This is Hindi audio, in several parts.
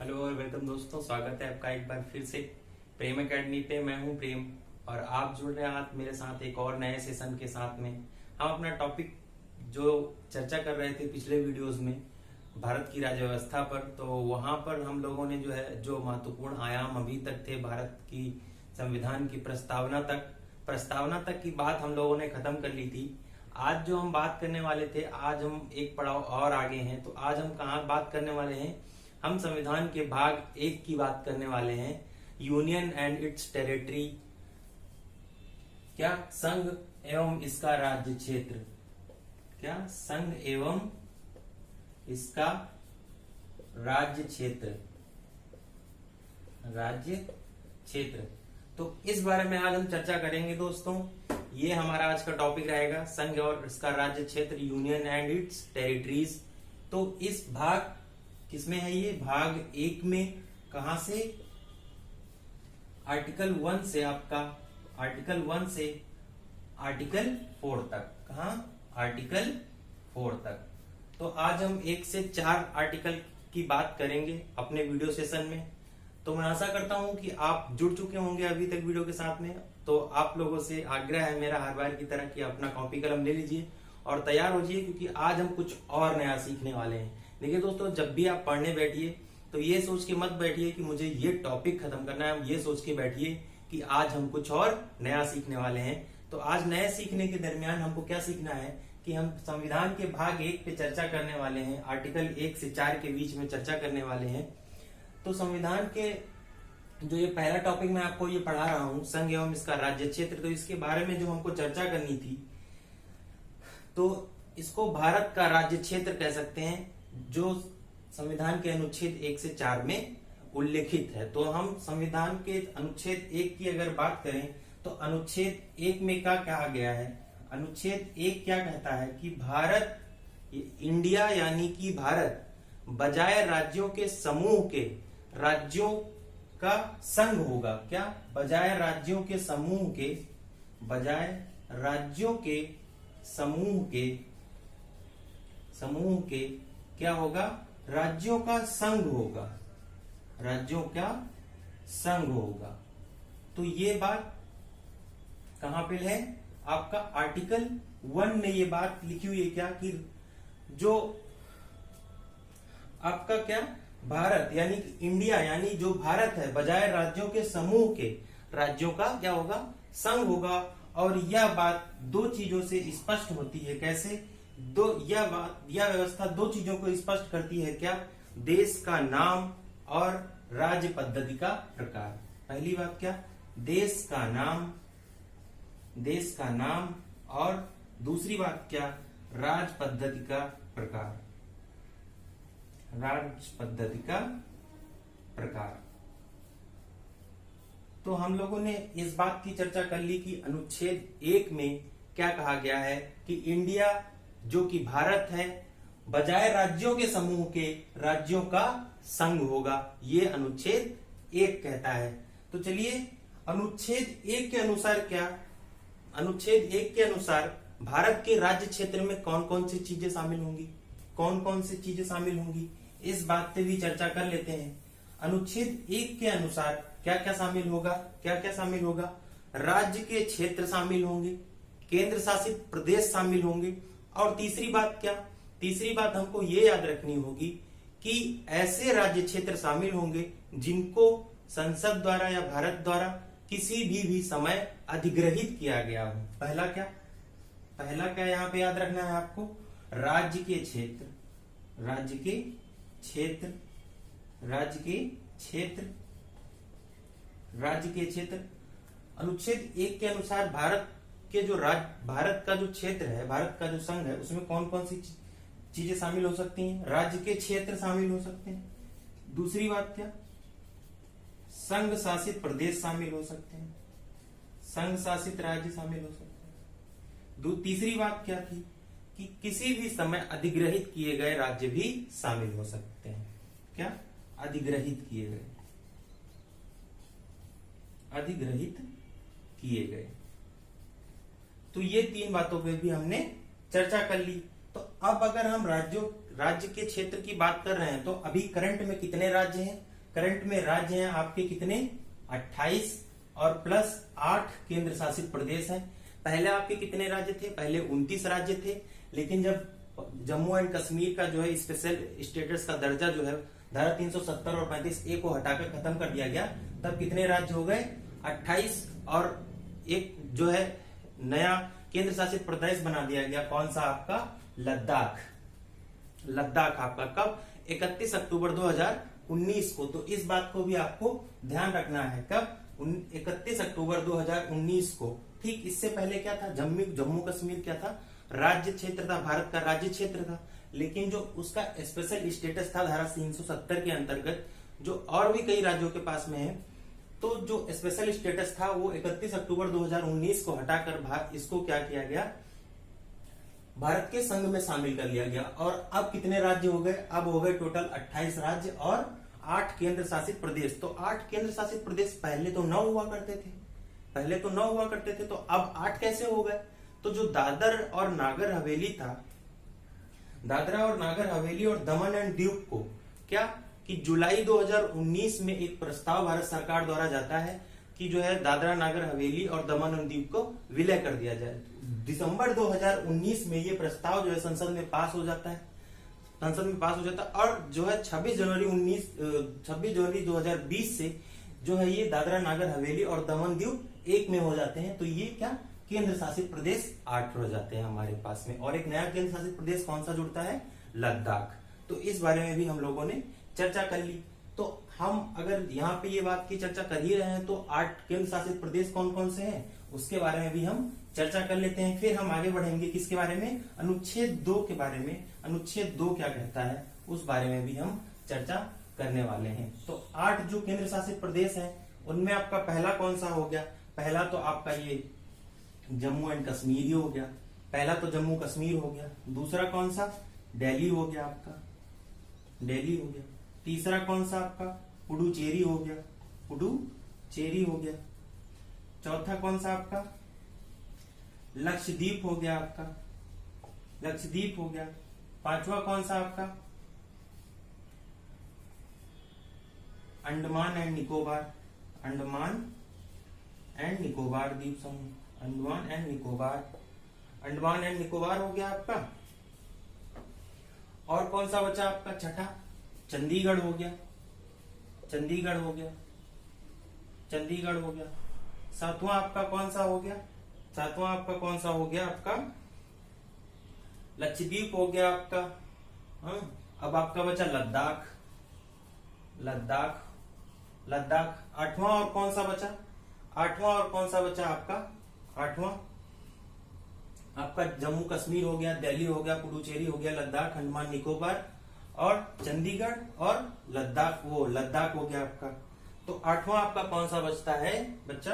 हेलो और वेलकम दोस्तों, स्वागत है आपका एक बार फिर से प्रेम एकेडमी पे। मैं हूं प्रेम और आप जुड़ रहे हैं आज मेरे साथ एक और नए सेशन के साथ में। हम अपना टॉपिक जो चर्चा कर रहे थे पिछले वीडियोस में भारत की राज्य व्यवस्था पर, तो वहां पर हम लोगों ने जो महत्वपूर्ण आयाम अभी तक थे भारत की संविधान की प्रस्तावना तक की बात हम लोगों ने खत्म कर ली थी। आज जो हम बात करने वाले थे, आज हम एक पड़ाव और आगे हैं। तो आज हम कहाँ बात करने वाले हैं? हम संविधान के भाग 1 की बात करने वाले हैं, यूनियन एंड इट्स टेरिटरी। क्या? संघ एवं इसका राज्य क्षेत्र। क्या? संघ एवं इसका राज्य क्षेत्र। तो इस बारे में आज हम चर्चा करेंगे दोस्तों। ये हमारा आज का टॉपिक रहेगा, संघ और इसका राज्य क्षेत्र, यूनियन एंड इट्स टेरिटरीज। तो इस भाग किसमें है? ये भाग 1 में कहा से? आर्टिकल 1 से आपका आर्टिकल 1 से आर्टिकल 4 तक। कहा? आर्टिकल 4 तक। तो आज हम 1 से 4 आर्टिकल की बात करेंगे अपने वीडियो सेशन में। तो मैं आशा करता हूं कि आप जुड़ चुके होंगे अभी तक वीडियो के साथ में। तो आप लोगों से आग्रह है मेरा हर बार की तरह कि अपना कॉपी कलम ले लीजिए और तैयार हो जाइए, क्योंकि आज हम कुछ और नया सीखने वाले हैं। देखिए दोस्तों, जब भी आप पढ़ने बैठिए तो ये सोच के मत बैठिए कि मुझे ये टॉपिक खत्म करना है। ये सोच के बैठिए कि आज हम कुछ और नया सीखने वाले हैं। तो आज नए सीखने के दरमियान हमको क्या सीखना है कि हम संविधान के भाग 1 पे चर्चा करने वाले हैं, आर्टिकल 1 से 4 के बीच में चर्चा करने वाले हैं। तो संविधान के जो ये पहला टॉपिक मैं आपको ये पढ़ा रहा हूं, संघ एवं इसका राज्य क्षेत्र, तो इसके बारे में जो हमको चर्चा करनी थी, तो इसको भारत का राज्य क्षेत्र कह सकते हैं, जो संविधान के अनुच्छेद 1 से 4 में उल्लेखित है। तो हम संविधान के अनुच्छेद 1 की अगर बात करें तो अनुच्छेद 1 में क्या कहा गया है? अनुच्छेद 1 क्या कहता है कि भारत, इंडिया यानी कि भारत, बजाय राज्यों के समूह के राज्यों का संघ होगा। क्या? बजाय राज्यों के समूह के, बजाय राज्यों के समूह के क्या होगा? राज्यों का संघ होगा। राज्यों का संघ होगा। तो ये बात कहां पे है? आपका आर्टिकल 1 में ये बात लिखी हुई है। क्या कि जो आपका क्या भारत यानी कि इंडिया यानी जो भारत है, बजाय राज्यों के समूह के राज्यों का क्या होगा? संघ होगा। और यह बात 2 चीजों से स्पष्ट होती है। कैसे? यह व्यवस्था 2 चीजों को स्पष्ट करती है। क्या? देश का नाम और राज्य पद्धति का प्रकार। पहली बात क्या? देश का नाम और दूसरी बात क्या? राज्य पद्धति का प्रकार। तो हम लोगों ने इस बात की चर्चा कर ली कि अनुच्छेद 1 में क्या कहा गया है कि इंडिया जो कि भारत है, बजाय राज्यों के समूह के राज्यों का संघ होगा। ये अनुच्छेद 1 कहता है। तो चलिए, अनुच्छेद 1 के अनुसार क्या? अनुच्छेद 1 के अनुसार भारत के राज्य क्षेत्र में कौन कौन सी चीजें शामिल होंगी, इस बात पे भी चर्चा कर लेते हैं। अनुच्छेद 1 के अनुसार क्या क्या शामिल होगा? राज्य के क्षेत्र शामिल होंगे, केंद्र शासित प्रदेश शामिल होंगे, और तीसरी बात क्या? तीसरी बात हमको ये याद रखनी होगी कि ऐसे राज्य क्षेत्र शामिल होंगे जिनको संसद द्वारा या भारत द्वारा किसी भी समय अधिग्रहित किया गया हो। पहला क्या यहाँ पे याद रखना है आपको? राज्य के क्षेत्र। अनुच्छेद 1 के अनुसार भारत का जो क्षेत्र है, भारत का जो संघ है, उसमें कौन कौन सी चीजें शामिल हो सकती हैं? राज्य के क्षेत्र शामिल हो सकते हैं। दूसरी बात क्या? संघ शासित प्रदेश शामिल हो सकते हैं, संघ शासित राज्य शामिल हो सकते हैं। तीसरी बात क्या थी कि किसी भी समय अधिग्रहित किए गए राज्य भी शामिल हो सकते हैं। क्या? अधिग्रहित किए गए। तो ये 3 बातों पे भी हमने चर्चा कर ली। तो अब अगर हम राज्य के क्षेत्र की बात कर रहे हैं तो अभी करंट में कितने राज्य हैं? करंट में राज्य हैं आपके कितने 28 और प्लस 8 केंद्र शासित प्रदेश हैं। पहले आपके कितने राज्य थे, पहले 29 राज्य थे, लेकिन जब जम्मू एंड कश्मीर का जो है स्पेशल स्टेटस का दर्जा जो है धारा 370 और 35A को हटाकर खत्म कर दिया गया, तब कितने राज्य हो गए 28 और एक जो है नया केंद्र शासित प्रदेश बना दिया गया, कौन सा आपका लद्दाख। लद्दाख आपका कब 31 अक्टूबर 2019 को। तो इस बात को भी आपको ध्यान रखना है, कब 31 अक्टूबर 2019 को। ठीक इससे पहले क्या था, जम्मू कश्मीर क्या था, राज्य क्षेत्र था, भारत का राज्य क्षेत्र था, लेकिन जो उसका स्पेशल स्टेटस था धारा 370 के अंतर्गत, जो और भी कई राज्यों के पास में है, तो जो स्पेशल स्टेटस था वो 31 अक्टूबर 2019 को हटाकर इसको क्या किया गया, भारत के संघ में शामिल कर लिया गया। और अब कितने राज्य हो गए, अब हो गए टोटल 28 राज्य और 8 केंद्र शासित प्रदेश। तो 8 केंद्र शासित प्रदेश पहले तो 9 हुआ करते थे, पहले तो 9 हुआ करते थे, तो अब 8 कैसे हो गए। तो जो दादर और नागर हवेली था, दादरा और नागर हवेली और दमन एंड दीव को क्या कि जुलाई 2019 में एक प्रस्ताव भारत सरकार द्वारा जाता है कि जो है दादरा नागर हवेली और दमन एंड दीव को विलय कर दिया जाए। दिसंबर 2019 में ये प्रस्ताव जो है संसद में पास हो जाता है, संसद में पास हो जाता है, और जो है 26 जनवरी 2020 से जो है ये दादरा नागर हवेली और दमन दीव एक में हो जाते हैं। तो ये क्या केंद्र शासित प्रदेश 8 हो जाते हैं हमारे पास में, और एक नया केंद्र शासित प्रदेश कौन सा जुड़ता है, लद्दाख। तो इस बारे में भी हम लोगों ने चर्चा कर ली। तो हम अगर यहाँ पे ये बात की चर्चा कर ही रहे हैं, तो 8 केंद्र शासित प्रदेश कौन कौन से हैं उसके बारे में भी हम चर्चा कर लेते हैं। फिर हम आगे बढ़ेंगे किसके बारे में, अनुच्छेद 2 के बारे में। अनुच्छेद 2 क्या कहता है उस बारे में भी हम चर्चा करने वाले हैं। तो 8 जो केंद्र शासित प्रदेश है उनमें आपका पहला कौन सा हो गया, पहला तो आपका ये जम्मू एंड कश्मीर ही हो गया, पहला तो जम्मू कश्मीर हो गया। दूसरा कौन सा, दिल्ली हो गया आपका, दिल्ली हो गया। तीसरा कौन सा आपका, पुडुचेरी हो गया, पुडुचेरी हो गया। चौथा कौन सा आपका, लक्षद्वीप हो गया आपका, लक्षद्वीप हो गया। पांचवा कौन सा आपका, अंडमान एंड निकोबार, अंडमान एंड निकोबार द्वीप समूह, अंडमान एंड निकोबार, अंडमान एंड निकोबार हो गया आपका। और कौन सा बचा आपका, छठा चंडीगढ़ हो गया, चंडीगढ़ हो गया, चंडीगढ़ हो गया। सातवां आपका कौन सा हो गया, सातवां आपका कौन सा हो गया आपका, लक्षद्वीप हो गया आपका। अब आपका बचा लद्दाख, लद्दाख, लद्दाख। आठवां और कौन सा बचा, आठवां और कौन सा बचा आपका, आठवां आपका जम्मू कश्मीर हो गया, दिल्ली हो गया, पुडुचेरी हो गया, लद्दाख, अंडमान निकोबार और चंडीगढ़ और लद्दाख, वो लद्दाख हो गया आपका। तो आठवां आपका कौन सा बचता है बच्चा,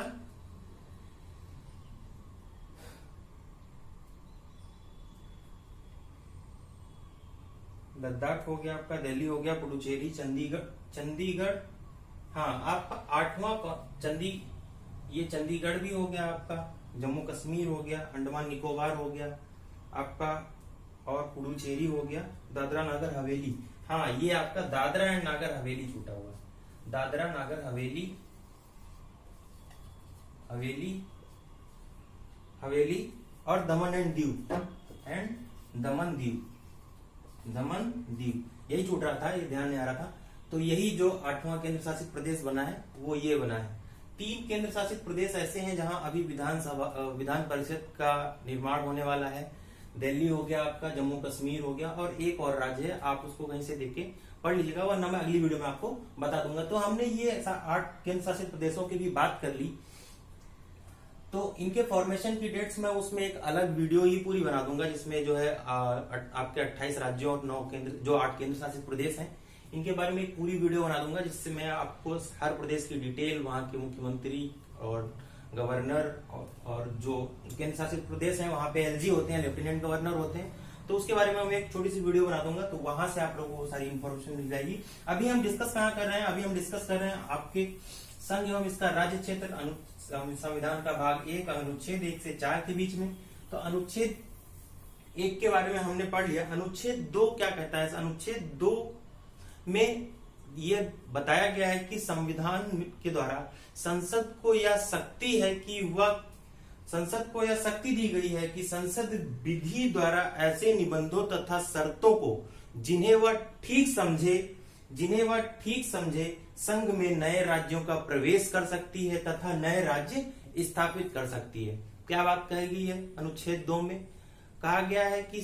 लद्दाख हो गया आपका, दिल्ली हो गया, पुडुचेरी, चंडीगढ़, चंडीगढ़। हाँ आपका आठवां ये चंडीगढ़ भी हो गया आपका, जम्मू कश्मीर हो गया, अंडमान निकोबार हो गया आपका, और पुडुचेरी हो गया, दादरा नागर हवेली। हाँ ये आपका दादरा एंड नागर हवेली छूटा हुआ, दादरा नागर हवेली, हवेली, हवेली और दमन एंड दीव, एंड दमन दीव, दमन दीव यही छूट रहा था, ये ध्यान नहीं आ रहा था। तो यही जो 8वां केंद्र शासित प्रदेश बना है वो ये बना है। 3 केंद्र शासित प्रदेश ऐसे हैं जहां अभी विधान परिषद का निर्माण होने वाला है। दिल्ली हो गया आपका, जम्मू कश्मीर हो गया, और एक और राज्य है, आप उसको कहीं से देख के पढ़ लीजिएगा, वरना मैं अगली वीडियो में आपको बता दूंगा। तो हमने ये 8 केंद्र शासित प्रदेशों की भी बात कर ली। तो इनके फॉर्मेशन की डेट्स मैं उसमें एक अलग वीडियो ही पूरी बना दूंगा, जिसमें जो है आपके 28 राज्यों और 9 केंद्र, जो 8 केंद्र शासित प्रदेश हैं, इनके बारे में एक पूरी वीडियो बना दूंगा, जिससे मैं आपको हर प्रदेश की डिटेल, वहां के मुख्यमंत्री और गवर्नर और जो केंद्र शासित प्रदेश हैं वहां पे एलजी होते हैं, लेफ्टिनेंट गवर्नर होते हैं, तो उसके बारे में मैं एक छोटी सी वीडियो बना दूंगा। तो वहां से आप लोगों को सारी इन्फॉर्मेशन मिल जाएगी। अभी हम डिस्कस कहाँ कर रहे हैं, अभी हम डिस्कस कर रहे हैं आपके संघ एवं इसका राज्य क्षेत्र, संविधान का भाग 1, अनुच्छेद 1 से 4 के बीच में। तो अनुच्छेद 1 के बारे में हमने पढ़ लिया। अनुच्छेद 2 क्या कहता है, अनुच्छेद 2 में ये बताया गया है कि संविधान के द्वारा संसद को यह शक्ति है कि वह संसद को यह शक्ति दी गई है कि संसद विधि द्वारा ऐसे निबंधों तथा शर्तों को जिन्हें वह ठीक समझे संघ में नए राज्यों का प्रवेश कर सकती है तथा नए राज्य स्थापित कर सकती है। क्या बात कही गई है? अनुच्छेद 2 में कहा गया है कि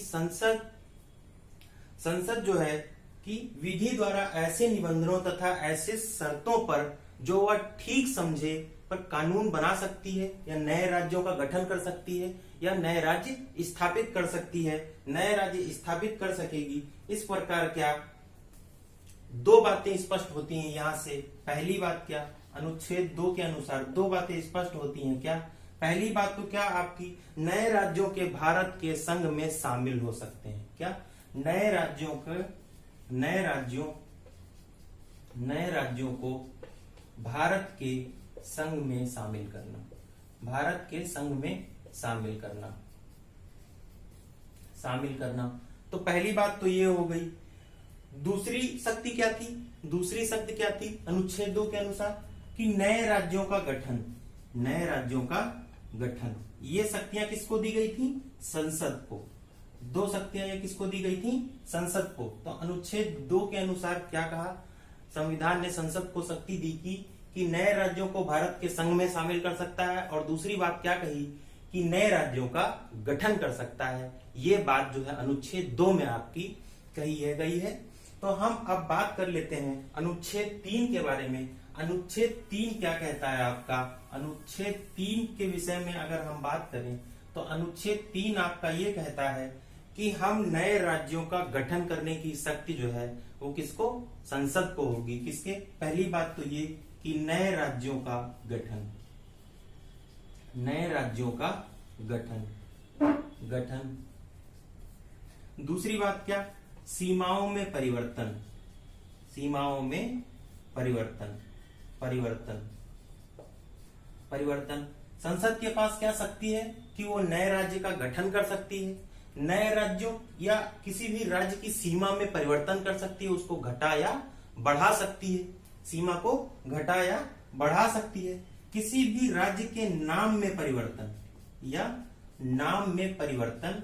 संसद जो है कि विधि द्वारा ऐसे निबंधनों तथा ऐसे शर्तों पर जो वह ठीक समझे पर कानून बना सकती है या नए राज्यों का गठन कर सकती है या नए राज्य स्थापित कर सकती है। नए राज्य स्थापित कर सकेगी। इस प्रकार क्या 2 बातें स्पष्ट होती हैं यहां से। पहली बात क्या, अनुच्छेद 2 के अनुसार 2 बातें स्पष्ट होती हैं। क्या? पहली बात तो क्या आपकी, नए राज्यों के भारत के संघ में शामिल हो सकते हैं। क्या? नए राज्यों को भारत के संघ में शामिल करना, भारत के संघ में शामिल करना। तो पहली बात तो ये हो गई। दूसरी शक्ति क्या थी? दूसरी शक्ति क्या थी अनुच्छेद 2 के अनुसार? कि नए राज्यों का गठन, नए राज्यों का गठन। ये शक्तियां किसको दी गई थी? संसद को। 2 शक्तियां ये किसको दी गई थी? संसद को। तो अनुच्छेद 2 के अनुसार क्या कहा? संविधान ने संसद को शक्ति दी कि नए राज्यों को भारत के संघ में शामिल कर सकता है। और दूसरी बात क्या कही? कि नए राज्यों का गठन कर सकता है। ये बात जो है अनुच्छेद 2 में आपकी गई है। तो हम अब बात कर लेते हैं अनुच्छेद 3 के बारे में। अनुच्छेद 3 क्या कहता है आपका? अनुच्छेद 3 के विषय में अगर हम बात करें तो अनुच्छेद 3 आपका ये कहता है कि हम नए राज्यों का गठन करने की शक्ति जो है वो किसको? संसद को होगी। किसके? पहली बात तो ये कि नए राज्यों का गठन, नए राज्यों का गठन। दूसरी बात क्या? सीमाओं में परिवर्तन, सीमाओं में परिवर्तन। संसद के पास क्या शक्ति है कि वो नए राज्य का गठन कर सकती है, नए राज्यों या किसी भी राज्य की सीमा में परिवर्तन कर सकती है, उसको घटा या बढ़ा सकती है, सीमा को घटा या बढ़ा सकती है। किसी भी राज्य के नाम में परिवर्तन या नाम में परिवर्तन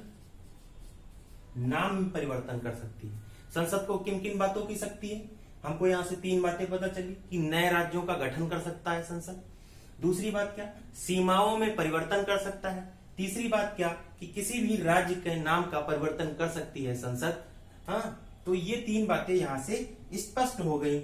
कर सकती है। संसद को किन किन बातों की शक्ति है? हमको यहां से 3 बातें पता चली कि नए राज्यों का गठन कर सकता है संसद। दूसरी बात क्या? सीमाओं में परिवर्तन कर सकता है। तीसरी बात क्या? कि किसी भी राज्य के नाम का परिवर्तन कर सकती है संसद। हाँ, तो ये 3 बातें यहां से स्पष्ट हो गई।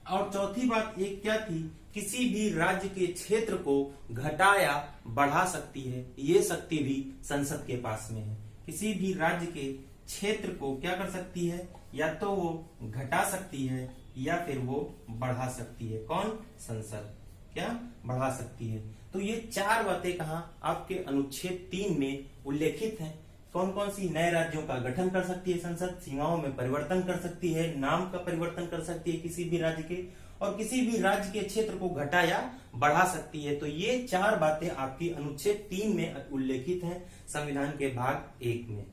और चौथी बात एक क्या थी? किसी भी राज्य के क्षेत्र को घटा या बढ़ा सकती है। ये शक्ति भी संसद के पास में है। किसी भी राज्य के क्षेत्र को क्या कर सकती है? या तो वो घटा सकती है या फिर वो बढ़ा सकती है। कौन? संसद। क्या? बढ़ा सकती है। तो ये 4 बातें कहा आपके अनुच्छेद 3 में उल्लेखित हैं। कौन कौन सी? नए राज्यों का गठन कर सकती है संसद, सीमाओं में परिवर्तन कर सकती है, नाम का परिवर्तन कर सकती है किसी भी राज्य के, और किसी भी राज्य के क्षेत्र को घटा या बढ़ा सकती है। तो ये 4 बातें आपकी अनुच्छेद 3 में उल्लेखित हैं संविधान के भाग 1 में।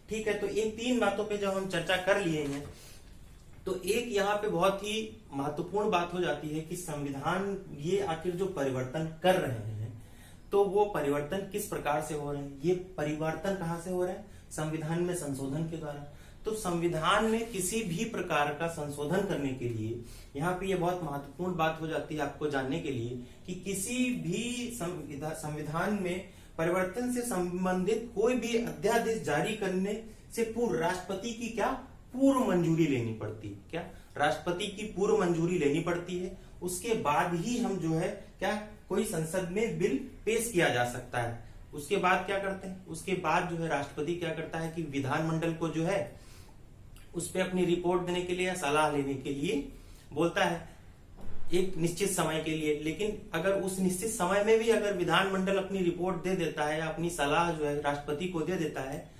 ठीक है, तो इन 3 बातों पे जब हम चर्चा कर लिए हैं तो एक यहाँ पे बहुत ही महत्वपूर्ण बात हो जाती है कि संविधान ये आखिर जो परिवर्तन कर रहे हैं तो वो परिवर्तन किस प्रकार से हो रहे हैं? ये परिवर्तन कहाँ से हो रहे हैं? संविधान में संशोधन के द्वारा। तो संविधान में किसी भी प्रकार का संशोधन करने के लिए यहाँ पे ये बहुत महत्वपूर्ण बात हो जाती है आपको जानने के लिए कि किसी भी संविधान में परिवर्तन से संबंधित कोई भी अध्यादेश जारी करने से पूर्व राष्ट्रपति की क्या? पूर्व मंजूरी लेनी पड़ती है। क्या? राष्ट्रपति की पूर्व मंजूरी लेनी पड़ती है। उसके बाद ही हम जो है क्या कोई संसद में बिल पेश किया जा सकता है। उसके बाद क्या करते हैं? उसके बाद जो है राष्ट्रपति क्या करता है कि विधानमंडल को जो है उस पर अपनी रिपोर्ट देने के लिए या सलाह लेने के लिए बोलता है एक निश्चित समय के लिए। लेकिन अगर उस निश्चित समय में भी अगर विधानमंडल अपनी रिपोर्ट दे देता है या अपनी सलाह जो है राष्ट्रपति को दे देता है,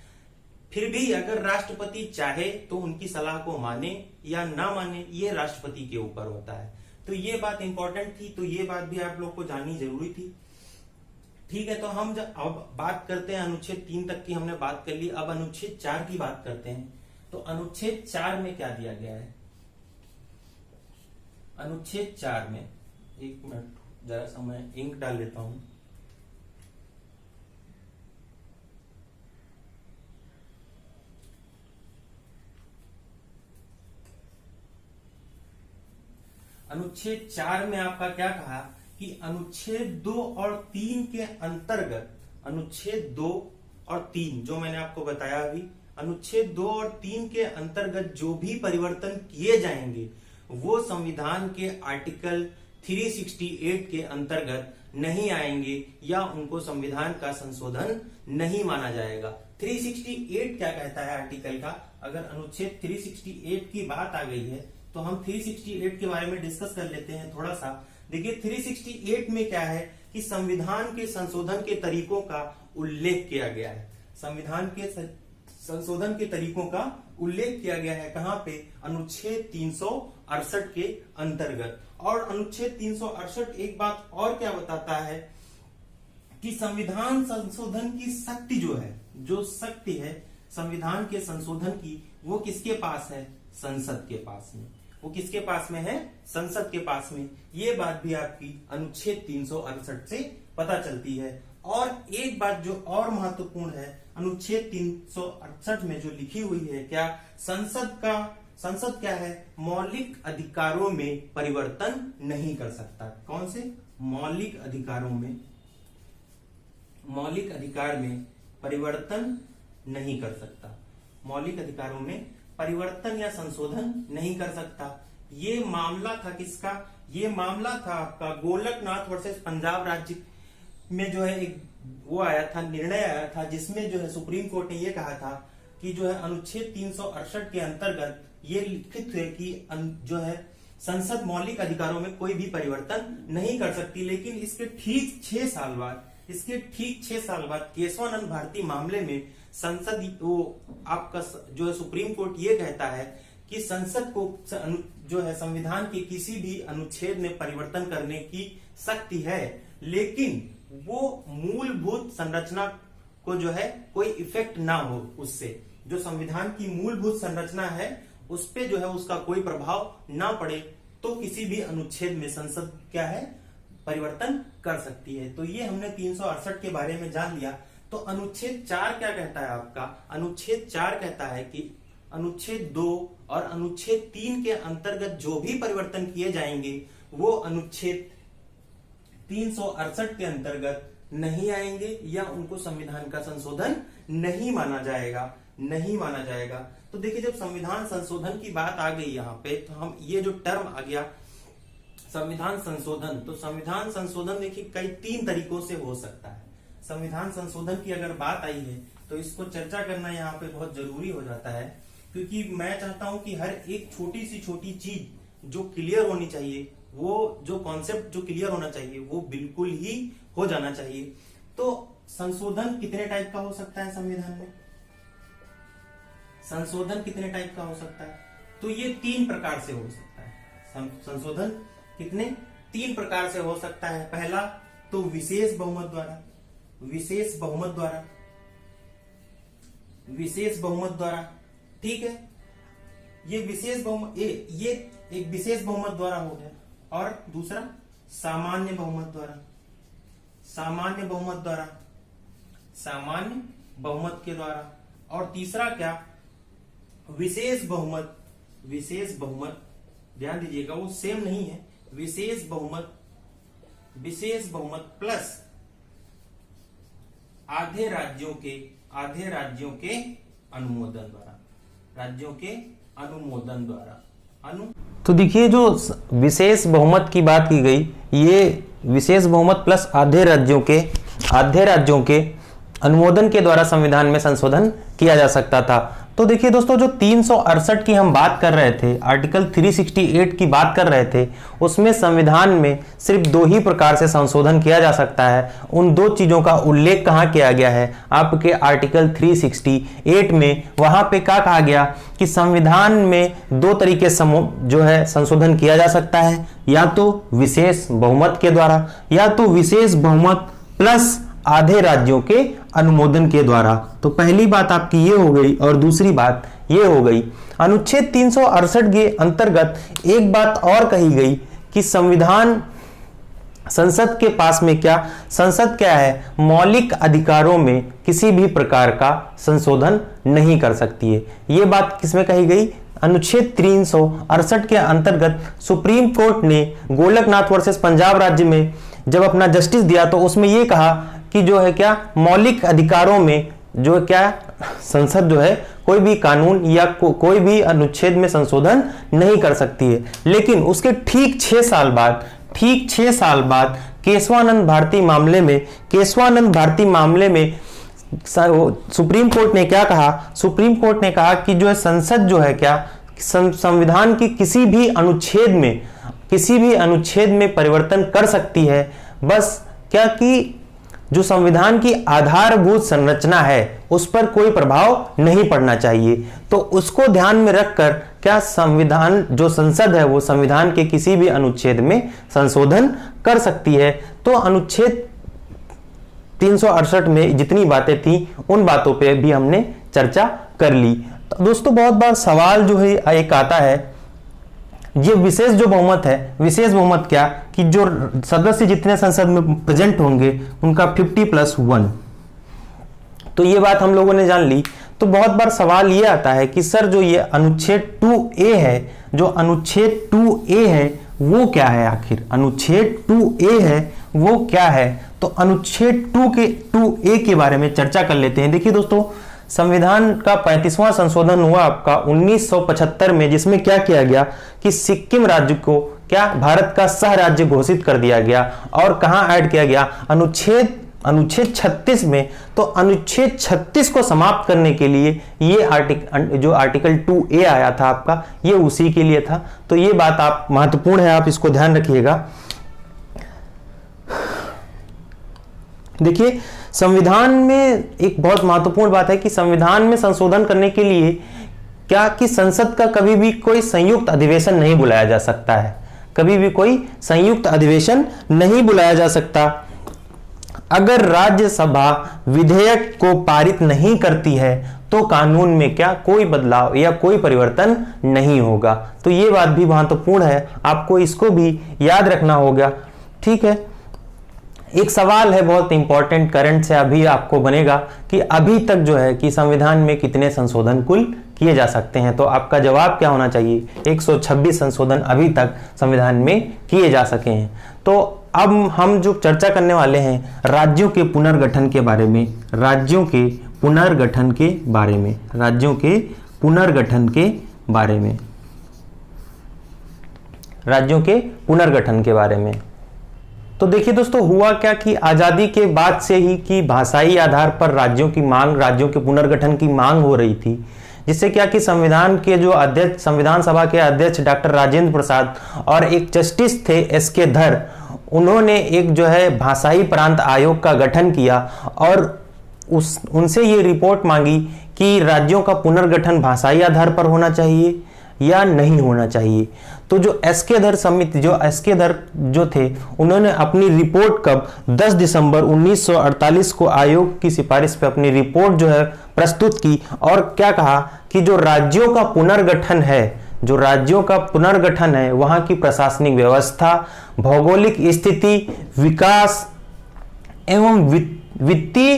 फिर भी अगर राष्ट्रपति चाहे तो उनकी सलाह को माने या ना माने, ये राष्ट्रपति के ऊपर होता है। तो ये बात इंपॉर्टेंट थी, तो ये बात भी आप लोग को जाननी जरूरी थी। ठीक है, तो हम जब अब बात करते हैं अनुच्छेद 3 तक की हमने बात कर ली। अब अनुच्छेद 4 की बात करते हैं। तो अनुच्छेद 4 में क्या दिया गया है? अनुच्छेद 4 में, एक मिनट जरा सा मैं इंक डाल लेता हूं। अनुच्छेद 4 में आपका क्या कहा कि अनुच्छेद 2 और 3 के अंतर्गत, अनुच्छेद 2 और 3 जो मैंने आपको बताया अभी, अनुच्छेद 2 और 3 के अंतर्गत जो भी परिवर्तन किए जाएंगे वो संविधान के आर्टिकल 368 के अंतर्गत नहीं आएंगे या उनको संविधान का संशोधन नहीं माना जाएगा। 368 क्या कहता है आर्टिकल का? अगर अनुच्छेद 368 की बात आ गई है तो हम 368 के बारे में डिस्कस कर लेते हैं थोड़ा सा। देखिए 368 में क्या है कि संविधान के संशोधन के तरीकों का उल्लेख किया गया है। संविधान के संशोधन के तरीकों का उल्लेख किया गया है कहां पे? अनुच्छेद 368 के अंतर्गत। और अनुच्छेद 368 एक बात और क्या बताता है कि संविधान संशोधन की शक्ति जो है, जो शक्ति है संविधान के संशोधन की, वो किसके पास है? संसद के पास में। वो किसके पास में है? संसद के पास में। ये बात भी आपकी अनुच्छेद 368 से पता चलती है। और एक बात जो और महत्वपूर्ण है, अनुच्छेद 368 में जो लिखी हुई है क्या? संसद क्या है? मौलिक अधिकारों में परिवर्तन नहीं कर सकता। कौन से? मौलिक अधिकारों में, मौलिक अधिकार में परिवर्तन नहीं कर सकता। मौलिक अधिकारों में परिवर्तन या संशोधन नहीं कर सकता। ये मामला था किसका? ये मामला था आपका गोलकनाथ वर्सेस पंजाब राज्य में जो है एक वो आया था, निर्णय आया था, जिसमें जो है सुप्रीम कोर्ट ने ये कहा था कि जो है अनुच्छेद 368 के अंतर्गत ये लिखित है कि जो है संसद मौलिक अधिकारों में कोई भी परिवर्तन नहीं कर सकती। लेकिन इसके ठीक 6 साल बाद केशवानंद भारती मामले में संसद वो आपका जो है सुप्रीम कोर्ट ये कहता है कि संसद को जो है संविधान के किसी भी अनुच्छेद में परिवर्तन करने की शक्ति है, लेकिन वो मूलभूत संरचना को जो है कोई इफेक्ट ना हो, उससे जो संविधान की मूलभूत संरचना है उस पे जो है उसका कोई प्रभाव ना पड़े, तो किसी भी अनुच्छेद में संसद क्या है? परिवर्तन कर सकती है। तो ये हमने 368 के बारे में जान लिया। तो अनुच्छेद 4 क्या कहता है आपका? अनुच्छेद 4 कहता है कि अनुच्छेद 2 और अनुच्छेद 3 के अंतर्गत जो भी परिवर्तन किए जाएंगे वो अनुच्छेद 368 के अंतर्गत नहीं आएंगे या उनको संविधान का संशोधन नहीं माना जाएगा। तो देखिए जब संविधान संशोधन की बात आ गई यहाँ पे, तो हम ये जो टर्म आ गया संविधान संशोधन, तो संविधान संशोधन देखिए कई 3 तरीकों से हो सकता है। संविधान संशोधन की अगर बात आई है तो इसको चर्चा करना यहाँ पे बहुत जरूरी हो जाता है, क्योंकि मैं चाहता हूं कि हर एक छोटी सी छोटी चीज जो क्लियर होनी चाहिए, वो जो कॉन्सेप्ट जो क्लियर होना चाहिए वो बिल्कुल ही हो जाना चाहिए। तो संशोधन कितने टाइप का हो सकता है संविधान में? संशोधन कितने टाइप का हो सकता है? तो ये 3 प्रकार से हो सकता है। संशोधन कितने? 3 प्रकार से हो सकता है। पहला तो विशेष बहुमत द्वारा, ठीक है, ये विशेष बहुमत, ये एक विशेष बहुमत द्वारा हो गया। और दूसरा सामान्य बहुमत के द्वारा। और तीसरा क्या? विशेष बहुमत, ध्यान दीजिएगा वो सेम नहीं है। विशेष बहुमत प्लस आधे राज्यों के अनुमोदन द्वारा। तो देखिए जो विशेष बहुमत की बात की गई, ये विशेष बहुमत प्लस आधे राज्यों के अनुमोदन के द्वारा संविधान में संशोधन किया जा सकता था। तो देखिए दोस्तों जो 368 की हम बात कर रहे थे, आर्टिकल 368 की बात कर रहे थे, उसमें संविधान में सिर्फ 2 ही प्रकार से संशोधन किया जा सकता है। उन 2 चीजों का उल्लेख कहाँ किया गया है? आपके आर्टिकल 368 में। वहां पे क्या कहा गया कि संविधान में 2 तरीके से जो है संशोधन किया जा सकता है, या तो विशेष बहुमत के द्वारा, या तो विशेष बहुमत प्लस आधे राज्यों के अनुमोदन के द्वारा। तो पहली बात आपकी ये हो गई, और दूसरी बात ये हो गई अनुच्छेद 368 के अंतर्गत एक बात और कही गई कि संसद के पास में क्या, संसद क्या है, मौलिक अधिकारों में किसी भी प्रकार का संशोधन नहीं कर सकती है। यह बात किसमें कही गई, अनुच्छेद 368 के अंतर्गत सुप्रीम कोर्ट ने गोलकनाथ वर्सेस पंजाब राज्य में जब अपना जस्टिस दिया तो उसमें यह कहा कि जो है क्या, मौलिक अधिकारों में जो क्या, संसद जो है कोई भी कानून या कोई भी अनुच्छेद में संशोधन नहीं कर सकती है। लेकिन उसके ठीक 6 साल बाद केशवानंद भारती मामले में सुप्रीम कोर्ट ने क्या कहा, सुप्रीम कोर्ट ने कहा कि जो है संसद जो है क्या, संविधान की किसी भी अनुच्छेद में परिवर्तन कर सकती है, बस क्या कि जो संविधान की आधारभूत संरचना है उस पर कोई प्रभाव नहीं पड़ना चाहिए। तो उसको ध्यान में रखकर क्या, संविधान जो संसद है वो संविधान के किसी भी अनुच्छेद में संशोधन कर सकती है। तो अनुच्छेद 368 में जितनी बातें थी उन बातों पे भी हमने चर्चा कर ली। तो दोस्तों बहुत बार सवाल जो है एक आता है, ये विशेष जो बहुमत है, विशेष बहुमत क्या, कि जो सदस्य जितने संसद में प्रेजेंट होंगे उनका 50+1। तो ये बात हम लोगों ने जान ली। तो बहुत बार सवाल ये आता है कि सर जो ये अनुच्छेद 2A है, जो अनुच्छेद 2A है वो क्या है, आखिर अनुच्छेद 2A है वो क्या है। तो अनुच्छेद 2A के बारे में चर्चा कर लेते हैं। देखिए दोस्तों, संविधान का 35वां संशोधन हुआ आपका 1975 में, जिसमें क्या किया गया कि सिक्किम राज्य को क्या, भारत का सह राज्य घोषित कर दिया गया। और कहां ऐड किया गया, अनुच्छेद 36 में। तो अनुच्छेद 36 को समाप्त करने के लिए ये आर्टिकल 2A आया था आपका, ये उसी के लिए था। तो ये बात आप महत्वपूर्ण है, आप इसको ध्यान रखिएगा। देखिए संविधान में एक बहुत महत्वपूर्ण बात है कि संविधान में संशोधन करने के लिए क्या, कि संसद का कभी भी कोई संयुक्त अधिवेशन नहीं बुलाया जा सकता है, कभी भी कोई संयुक्त अधिवेशन नहीं बुलाया जा सकता। अगर राज्यसभा विधेयक को पारित नहीं करती है तो कानून में क्या, कोई बदलाव या कोई परिवर्तन नहीं होगा। तो ये बात भी महत्वपूर्ण है, आपको इसको भी याद रखना होगा। ठीक है, एक सवाल है बहुत इंपॉर्टेंट, करंट से अभी आपको बनेगा कि अभी तक जो है कि संविधान में कितने संशोधन कुल किए जा सकते हैं। तो आपका जवाब क्या होना चाहिए, 126 संशोधन अभी तक संविधान में किए जा सके हैं। तो अब हम जो चर्चा करने वाले हैं राज्यों के पुनर्गठन के बारे में, राज्यों के पुनर्गठन के बारे में, राज्यों के पुनर्गठन के बारे में, राज्यों के पुनर्गठन के बारे में। तो देखिए दोस्तों, हुआ क्या कि आजादी के बाद से ही कि भाषाई आधार पर राज्यों के पुनर्गठन की मांग हो रही थी, जिससे क्या कि संविधान के जो अध्यक्ष, संविधान सभा के अध्यक्ष डॉक्टर राजेंद्र प्रसाद और एक जस्टिस थे एस.के. धर, उन्होंने एक जो है भाषाई प्रांत आयोग का गठन किया और उनसे ये रिपोर्ट मांगी कि राज्यों का पुनर्गठन भाषाई आधार पर होना चाहिए या नहीं होना चाहिए। तो जो एस.के. धर समिति, जो एस.के. धर जो थे, उन्होंने अपनी रिपोर्ट कब, 10 दिसंबर 1948 को आयोग की सिफारिश पे अपनी रिपोर्ट जो है प्रस्तुत की और क्या कहा कि जो राज्यों का पुनर्गठन है, जो राज्यों का पुनर्गठन है वहां की प्रशासनिक व्यवस्था, भौगोलिक स्थिति, विकास एवं वित्तीय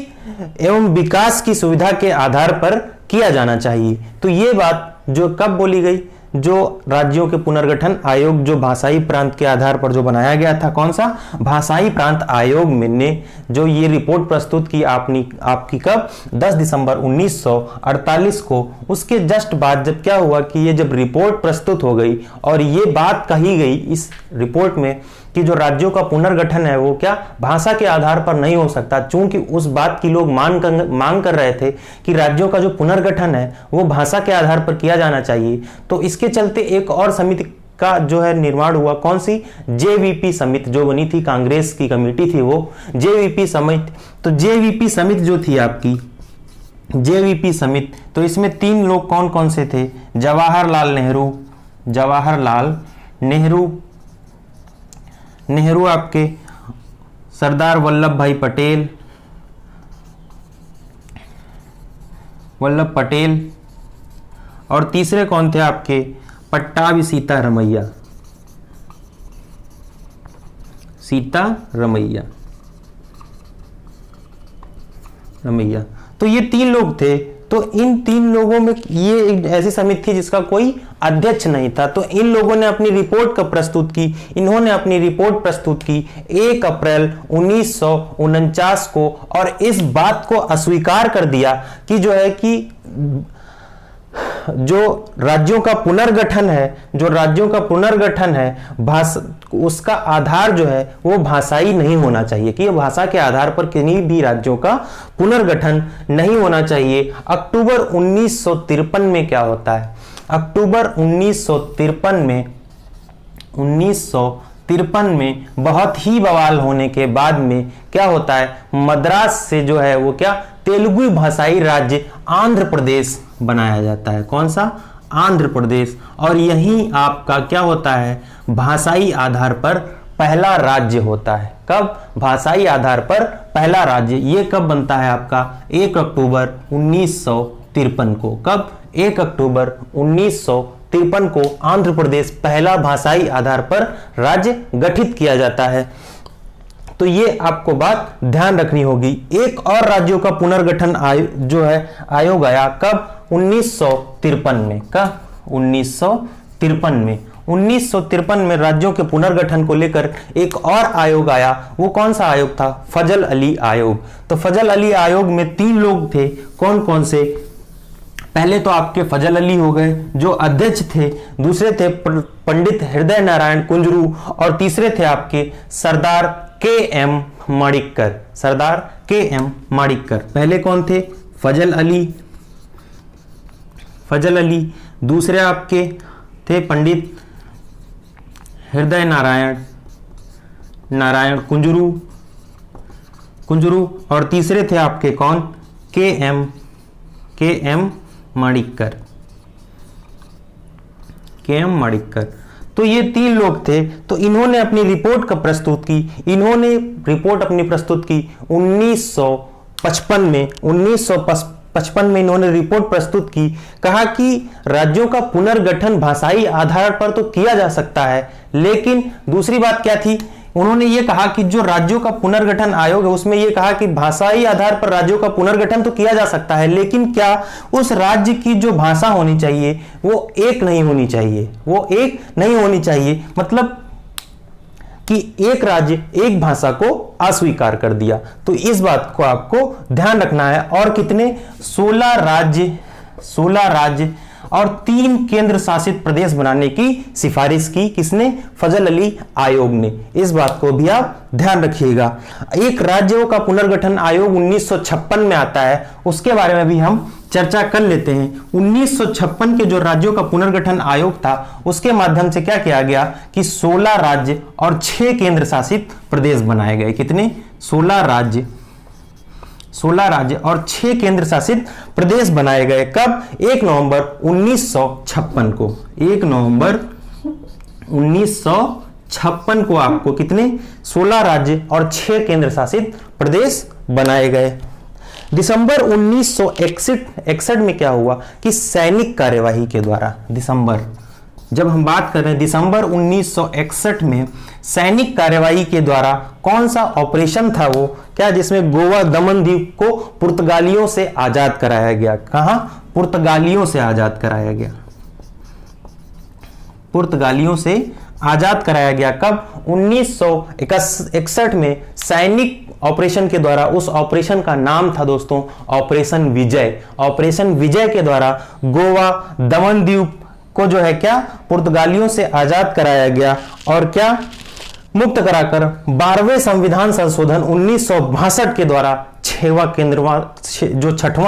एवं विकास की सुविधा के आधार पर किया जाना चाहिए। तो ये बात जो कब बोली गई, जो राज्यों के पुनर्गठन आयोग जो भाषाई प्रांत के आधार पर जो बनाया गया था, कौन सा, भाषाई प्रांत आयोग ने जो ये रिपोर्ट प्रस्तुत की आपकी कब, 10 दिसंबर 1948 को। उसके जस्ट बाद जब क्या हुआ कि ये जब रिपोर्ट प्रस्तुत हो गई और ये बात कही गई इस रिपोर्ट में कि जो राज्यों का पुनर्गठन है वो क्या भाषा के आधार पर नहीं हो सकता, चूंकि उस बात की लोग मांग कर रहे थे कि राज्यों का जो पुनर्गठन है वो भाषा के आधार पर किया जाना चाहिए। तो इसके चलते एक और समिति का जो है निर्माण हुआ, कौन सी, जेवीपी समिति जो बनी थी, कांग्रेस की कमेटी थी वो जेवीपी समिति। तो जेवीपी समिति जो थी आपकी, जेवीपी समिति, तो इसमें 3 लोग कौन कौन से थे, जवाहरलाल नेहरू आपके, सरदार वल्लभ भाई पटेल और तीसरे कौन थे आपके, पट्टाभी सीतारमैया। सीता रमैया। तो ये 3 लोग थे। तो इन 3 लोगों में ये एक ऐसी समिति थी जिसका कोई अध्यक्ष नहीं था। तो इन लोगों ने अपनी रिपोर्ट कब प्रस्तुत की? इन्होंने अपनी रिपोर्ट प्रस्तुत की 1 अप्रैल 1949 को, और इस बात को अस्वीकार कर दिया कि जो है कि जो राज्यों का पुनर्गठन है, भाषा, उसका आधार जो है वो भाषाई नहीं होना चाहिए, कि भाषा के आधार पर किन्हीं भी राज्यों का पुनर्गठन नहीं होना चाहिए। अक्टूबर 1953 में क्या होता है? अक्टूबर 1953 में बहुत ही बवाल होने के बाद में क्या होता है? मद्रास से जो है वो क्या तेलुगु भाषाई राज्य आंध्र प्रदेश बनाया जाता है। कौन सा? आंध्र प्रदेश। और यही आपका क्या होता है? भाषाई आधार पर पहला राज्य होता है। कब? भाषाई आधार पर पहला राज्य। ये कब बनता है आपका? 1 अक्टूबर 1953 को। कब? 1 अक्टूबर 1953 को आंध्र प्रदेश पहला भाषाई आधार पर राज्य गठित किया जाता है। तो ये आपको बात ध्यान रखनी होगी। एक और राज्यों का पुनर्गठन आयोग आया। कब? 1953 में। कब? 1953 में राज्यों के पुनर्गठन को लेकर एक और आयोग आया। वो कौन सा आयोग था? फजल अली आयोग। तो फजल अली आयोग में 3 लोग थे। कौन कौन से? पहले तो आपके फजल अली हो गए जो अध्यक्ष थे, दूसरे थे पंडित हृदय नारायण कुंजरू, और तीसरे थे आपके सरदार के.एम. माणिक्कर। सरदार के.एम. माणिक्कर। पहले कौन थे? फजल अली। दूसरे आपके थे पंडित हृदय नारायण कुंजरू, और तीसरे थे आपके कौन? के.एम. माणिक्कर। तो ये 3 लोग थे। तो इन्होंने अपनी रिपोर्ट कब प्रस्तुत की? इन्होंने रिपोर्ट अपनी प्रस्तुत की 1955 में। 1955 में इन्होंने रिपोर्ट प्रस्तुत की। कहा कि राज्यों का पुनर्गठन भाषाई आधार पर तो किया जा सकता है, लेकिन दूसरी बात क्या थी? उन्होंने ये कहा कि जो राज्यों का पुनर्गठन आयोग है उसमें ये कहा कि भाषाई आधार पर राज्यों का पुनर्गठन तो किया जा सकता है, लेकिन क्या उस राज्य की जो भाषा होनी चाहिए वो एक नहीं होनी चाहिए। मतलब कि एक राज्य एक भाषा को अस्वीकार कर दिया। तो इस बात को आपको ध्यान रखना है। और कितने? 16 राज्य और 3 केंद्र शासित प्रदेश बनाने की सिफारिश की। किसने? फजल अली आयोग ने। इस बात को भी आप ध्यान रखिएगा। एक राज्यों का पुनर्गठन आयोग 1956 में आता है, उसके बारे में भी हम चर्चा कर लेते हैं। 1956 के जो राज्यों का पुनर्गठन आयोग था उसके माध्यम से क्या किया गया कि 16 राज्य और 6 केंद्र शासित प्रदेश बनाए गए। कितने? 16 राज्य और 6 केंद्र शासित प्रदेश बनाए गए। कब? 1 नवंबर 1956 को। 1 नवंबर 1956 को आपको कितने? 16 राज्य और 6 केंद्र शासित प्रदेश बनाए गए। दिसंबर 1961 में क्या हुआ कि सैनिक कार्यवाही के द्वारा, जब हम बात कर रहे हैं दिसंबर 1961 में सैनिक कार्यवाही के द्वारा कौन सा ऑपरेशन था वो? क्या? जिसमें गोवा दमन द्वीप को पुर्तगालियों से आजाद कराया गया। कहां? पुर्तगालियों से आजाद कराया गया। कब? 1961 में सैनिक ऑपरेशन के द्वारा। उस ऑपरेशन का नाम था दोस्तों ऑपरेशन विजय के द्वारा गोवा दमन द्वीप को जो है क्या पुर्तगालियों से आजाद कराया गया और क्या मुक्त कराकर 12वें संविधान संशोधन 1962 के द्वारा 6वां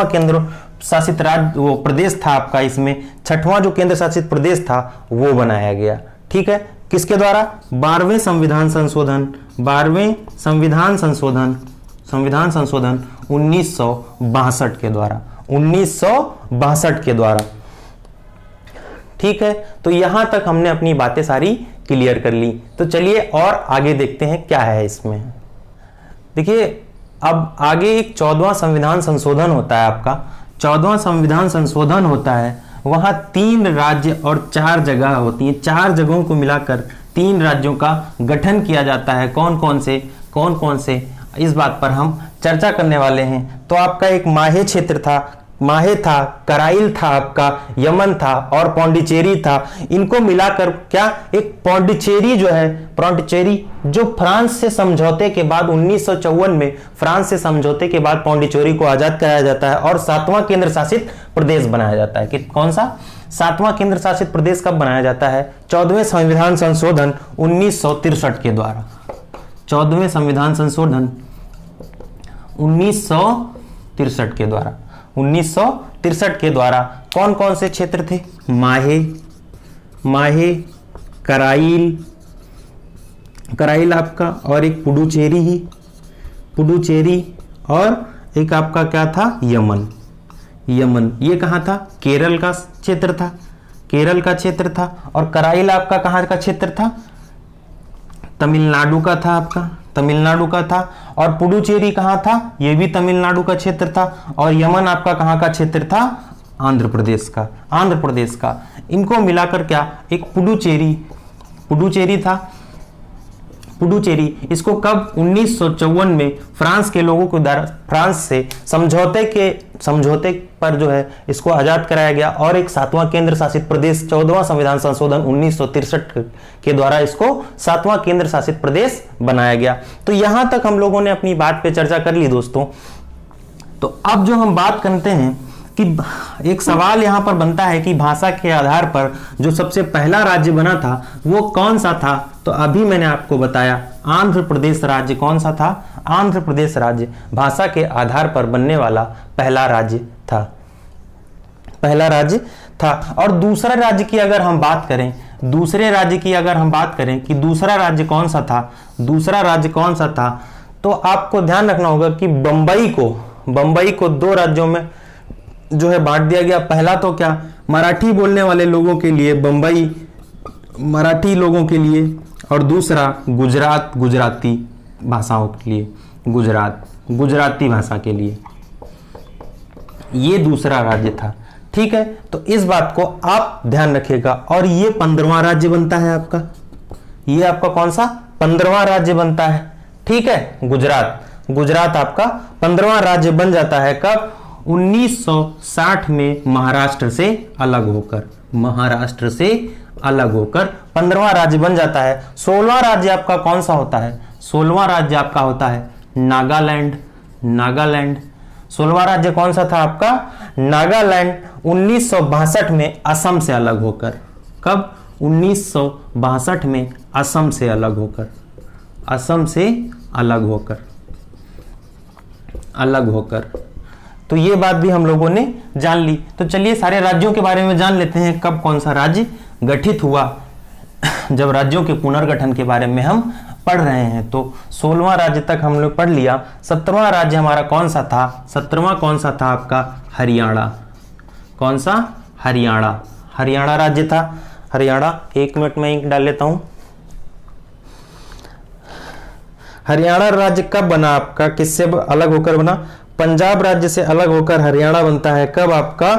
केंद्र शासित राज्य वो प्रदेश था आपका, इसमें 6वां जो केंद्र शासित प्रदेश था वो बनाया गया। ठीक है, किसके द्वारा? 12वें संविधान संशोधन 1962 के द्वारा। ठीक है, तो यहां तक हमने अपनी बातें सारी क्लियर कर ली। तो चलिए और आगे देखते हैं क्या है इसमें। देखिए अब आगे एक 14वां संविधान संशोधन होता है आपका। 14वां संविधान संशोधन होता है, वहां 3 राज्य और 4 जगह होती हैं। 4 जगहों को मिलाकर 3 राज्यों का गठन किया जाता है। कौन कौन से इस बात पर हम चर्चा करने वाले हैं। तो आपका एक माहे क्षेत्र था, माहे था, कराइल था, आपका यमन था और पौंडीचेरी था। इनको मिलाकर क्या एक पौंडीचेरी जो है, पौंडीचेरी जो फ्रांस से समझौते के बाद 1954 में फ्रांस से समझौते के बाद पौंडीचेरी को आजाद कराया जाता है और 7वां केंद्र शासित प्रदेश बनाया जाता है। कि कौन सा 7वां केंद्र शासित प्रदेश कब बनाया जाता है? 14वें संविधान संशोधन 1963 के द्वारा। 14वें संविधान संशोधन 1963 के द्वारा। 1963 के द्वारा कौन कौन से क्षेत्र थे? माहे, कराइल आपका, और एक पुडुचेरी और एक आपका क्या था? यमन। ये कहाँ था? केरल का क्षेत्र था। और कराइल आपका कहाँ का क्षेत्र था? तमिलनाडु का था। और पुडुचेरी कहाँ था? ये भी तमिलनाडु का क्षेत्र था। और यमन आपका कहाँ का क्षेत्र था? आंध्र प्रदेश का। इनको मिलाकर क्या एक पुडुचेरी था। पुडुचेरी इसको कब 1954 में फ्रांस के लोगों को द्वारा फ्रांस से समझौते पर जो है इसको आजाद कराया गया और एक 7वां केंद्र शासित प्रदेश 14वां संविधान संशोधन 1963 के द्वारा इसको 7वां केंद्र शासित प्रदेश बनाया गया। तो यहां तक हम लोगों ने अपनी बात पे चर्चा कर ली दोस्तों। तो अब जो हम बात करते हैं कि एक सवाल यहां पर बनता है कि भाषा के आधार पर जो सबसे पहला राज्य बना था वो कौन सा था? तो अभी मैंने आपको बताया आंध्र प्रदेश राज्य। कौन सा था? आंध्र प्रदेश राज्य भाषा के आधार पर बनने वाला पहला राज्य था। और दूसरा राज्य की अगर हम बात करें, कि दूसरा राज्य कौन सा था, तो आपको ध्यान रखना होगा कि बंबई को 2 राज्यों में जो है बांट दिया गया। पहला तो क्या मराठी बोलने वाले लोगों के लिए बंबई, मराठी लोगों के लिए, और दूसरा गुजराती भाषाओं के लिए, गुजराती भाषा के लिए। ये दूसरा राज्य था। ठीक है, तो इस बात को आप ध्यान रखिएगा। और ये 15वां राज्य बनता है आपका। ये आपका कौन सा 15वां राज्य बनता है? ठीक है, गुजरात आपका 15वां राज्य बन जाता है। कब? 1960 में महाराष्ट्र से अलग होकर 15वां राज्य बन जाता है। 16वां राज्य आपका कौन सा होता है? 16वां राज्य आपका होता है नागालैंड। 16वां राज्य कौन सा था आपका? नागालैंड। 1962 में असम से अलग होकर। कब? 1962 में असम से अलग होकर। तो ये बात भी हम लोगों ने जान ली। तो चलिए सारे राज्यों के बारे में जान लेते हैं कब कौन सा राज्य गठित हुआ। जब राज्यों के पुनर्गठन के बारे में हम पढ़ रहे हैं तो 16वां राज्य तक हम लोग पढ़ लिया। 17वां राज्य हमारा कौन सा था? 17वां कौन सा था आपका? हरियाणा। कौन सा? हरियाणा राज्य था। हरियाणा, 1 मिनट में इंक डाल लेता हूं। हरियाणा राज्य कब बना आपका? किससे अलग होकर बना? पंजाब राज्य से अलग होकर हरियाणा बनता है। कब आपका?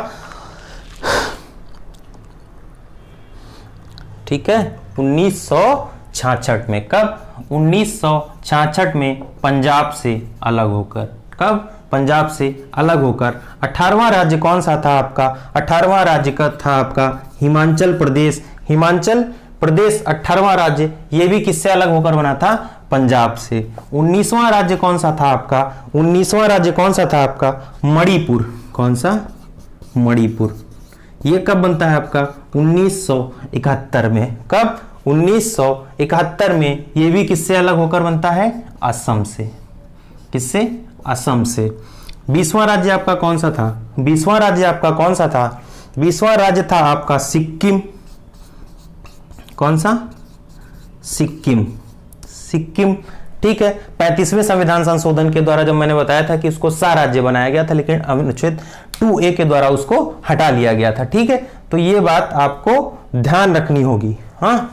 ठीक है, 1966 में। कब? 1966 में पंजाब से अलग होकर। कब? पंजाब से अलग होकर। 18वां राज्य कौन सा था आपका? 18वां राज्य का था आपका हिमाचल प्रदेश। 18वां राज्य, ये भी किससे अलग होकर बना था? पंजाब से। 19वां राज्य कौन सा था आपका? 19वां राज्य कौन सा था आपका? मणिपुर। कौन सा? मणिपुर। ये कब बनता है आपका? 1971 में। कब? 1971 में। ये भी किससे अलग होकर बनता है? असम से। किससे? असम से। 20वां राज्य आपका कौन सा था? 20वां राज्य आपका कौन सा था? 20वां राज्य था आपका सिक्किम। कौन सा? सिक्किम। ठीक है, 35वें संविधान संशोधन के द्वारा जब मैंने बताया था कि उसको सा राज्य बनाया गया था, लेकिन अनुच्छेद 2A के द्वारा उसको हटा लिया गया था। ठीक है, तो ये बात आपको ध्यान रखनी होगी। हाँ,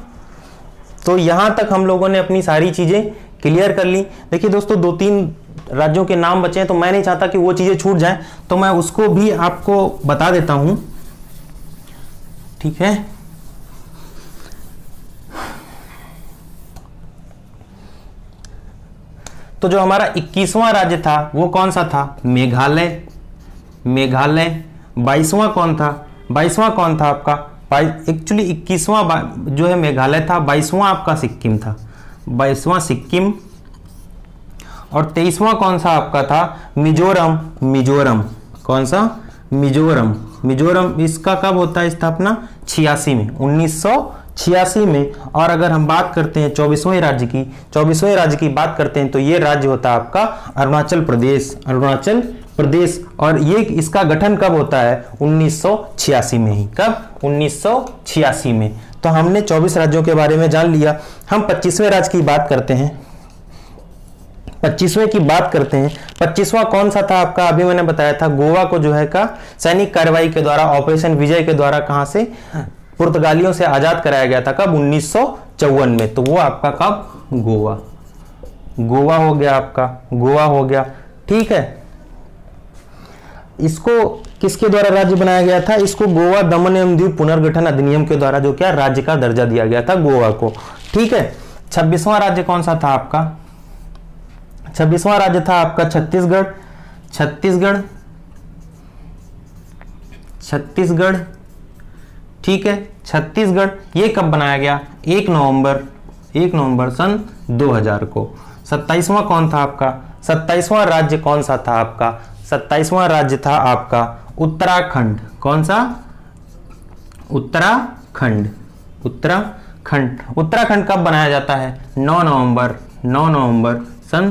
तो यहां तक हम लोगों ने अपनी सारी चीजें क्लियर कर ली। देखिए दोस्तों, 2-3 राज्यों के नाम बचे हैं, तो मैं नहीं चाहता कि वो चीजें छूट जाएं, तो मैं उसको भी आपको बता देता हूं। ठीक है, तो जो हमारा 21वां राज्य था वो कौन सा था? मेघालय। मेघालय। 22वां कौन था? 22वां कौन था आपका? एक्चुअली 21वां जो है मेघालय था, 22वां आपका सिक्किम था, 22वां सिक्किम। और 23वां कौन सा आपका था? मिजोरम। मिजोरम कौन सा? मिजोरम। मिजोरम इसका कब होता है स्थापना? 86 में, 1986 में। और अगर हम बात करते हैं 24वें राज्य की, 24वें राज्य की बात करते हैं तो ये राज्य होता है आपका अरुणाचल प्रदेश। अरुणाचल प्रदेश। और ये इसका गठन कब होता है? 1986 में ही। कब? 1986 में। तो हमने 24 राज्यों के बारे में जान लिया। हम 25वें राज्य की बात करते हैं। 25वें की बात करते हैं। 25वां कौन सा था आपका? अभी मैंने बताया था, गोवा को जो है का सैनिक कार्रवाई के द्वारा, ऑपरेशन विजय के द्वारा कहां से? पुर्तगालियों से आजाद कराया गया था। कब? 1954 में। तो वो आपका कब? गोवा। गोवा हो गया आपका, गोवा हो गया। ठीक है। इसको किसके द्वारा राज्य बनाया गया था? इसको गोवा दमन एवं दीव पुनर्गठन अधिनियम के द्वारा जो क्या राज्य का दर्जा दिया गया था गोवा को। ठीक है। 26वां राज्य कौन सा था आपका? 26वां राज्य था आपका छत्तीसगढ़। छत्तीसगढ़। छत्तीसगढ़। ठीक है। छत्तीसगढ़ ये कब बनाया गया? 1 नवंबर सन 2000 को। 27वां कौन था आपका? 27वां राज्य कौन सा था आपका? 27वां राज्य था आपका उत्तराखंड। कौन सा? उत्तराखंड। उत्तराखंड। उत्तराखंड कब बनाया जाता है? 9 नवंबर सन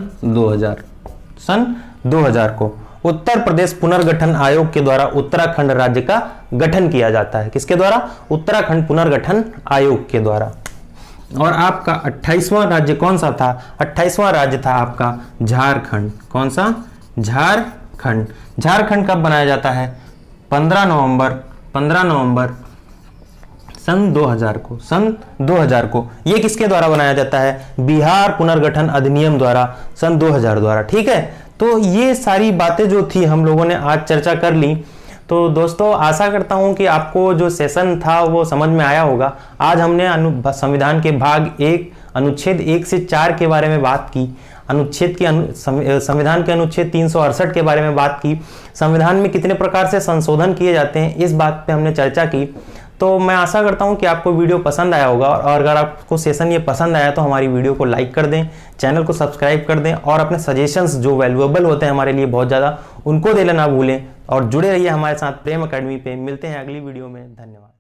2000 को। उत्तर प्रदेश पुनर्गठन आयोग के द्वारा उत्तराखंड राज्य का गठन किया जाता है। किसके द्वारा? उत्तराखंड पुनर्गठन आयोग के द्वारा। और आपका 28वां राज्य कौन सा था? 28वां राज्य था आपका झारखंड। कौन सा? झारखंड। झारखंड कब बनाया जाता है? 15 नवंबर सन 2000 को। सन 2000 को। ये किसके द्वारा बनाया जाता है? बिहार पुनर्गठन अधिनियम द्वारा, सन 2000 द्वारा। ठीक है। तो ये सारी बातें जो थी हम लोगों ने आज चर्चा कर ली। तो दोस्तों आशा करता हूं कि आपको जो सेशन था वो समझ में आया होगा। आज हमने संविधान के भाग 1 अनुच्छेद 1 से 4 के बारे में बात की। अनुच्छेद की संविधान के अनुच्छेद 368 के बारे में बात की। संविधान में कितने प्रकार से संशोधन किए जाते हैं इस बात पे हमने चर्चा की। तो मैं आशा करता हूं कि आपको वीडियो पसंद आया होगा। और अगर आपको सेशन ये पसंद आया तो हमारी वीडियो को लाइक कर दें, चैनल को सब्सक्राइब कर दें और अपने सजेशंस जो वैल्यूएबल होते हैं हमारे लिए बहुत ज़्यादा, उनको देना ना भूलें। और जुड़े रहिए हमारे साथ प्रेम अकेडमी पे। मिलते हैं अगली वीडियो में। धन्यवाद।